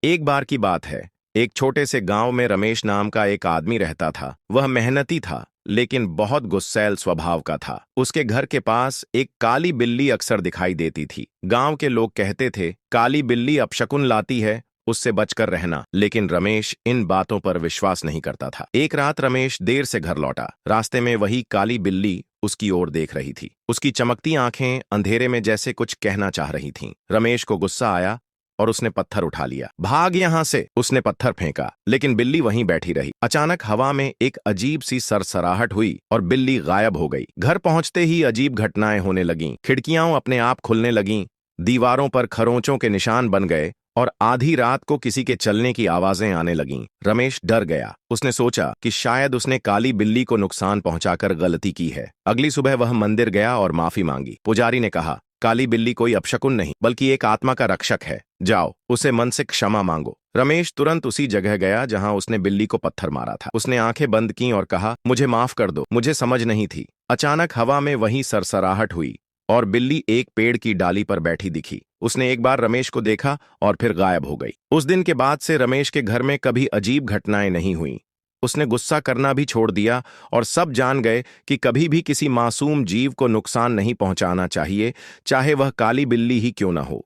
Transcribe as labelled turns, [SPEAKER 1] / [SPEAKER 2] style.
[SPEAKER 1] एक बार की बात है। एक छोटे से गांव में रमेश नाम का एक आदमी रहता था। वह मेहनती था, लेकिन बहुत गुस्सैल स्वभाव का था। उसके घर के पास एक काली बिल्ली अक्सर दिखाई देती थी। गांव के लोग कहते थे, काली बिल्ली अपशकुन लाती है, उससे बचकर रहना। लेकिन रमेश इन बातों पर विश्वास नहीं करता था। एक रात रमेश देर से घर लौटा। रास्ते में वही काली बिल्ली उसकी ओर देख रही थी। उसकी चमकती आंखें अंधेरे में जैसे कुछ कहना चाह रही थीं। रमेश को गुस्सा आया और उसने पत्थर उठा लिया। भाग यहां से, उसने पत्थर फेंका, लेकिन बिल्ली वहीं बैठी रही। अचानक हवा में एक अजीब सी सरसराहट हुई और बिल्ली गायब हो गई। घर पहुंचते ही अजीब घटनाएं होने लगीं। खिड़कियां अपने आप खुलने लगीं, दीवारों पर खरोंचों के निशान बन गए और आधी रात को किसी के चलने की आवाजें आने लगीं। रमेश डर गया। उसने सोचा कि शायद उसने काली बिल्ली को नुकसान पहुंचाकर गलती की है। अगली सुबह वह मंदिर गया और माफी मांगी। पुजारी ने कहा, काली बिल्ली कोई अपशकुन नहीं, बल्कि एक आत्मा का रक्षक है। जाओ, उसे मन से क्षमा मांगो। रमेश तुरंत उसी जगह गया जहां उसने बिल्ली को पत्थर मारा था। उसने आंखें बंद की और कहा, मुझे माफ कर दो, मुझे समझ नहीं थी। अचानक हवा में वही सरसराहट हुई और बिल्ली एक पेड़ की डाली पर बैठी दिखी। उसने एक बार रमेश को देखा और फिर गायब हो गई। उस दिन के बाद से रमेश के घर में कभी अजीब घटनाएं नहीं हुईं। उसने गुस्सा करना भी छोड़ दिया और सब जान गए कि कभी भी किसी मासूम जीव को नुकसान नहीं पहुंचाना चाहिए, चाहे वह काली बिल्ली ही क्यों न हो।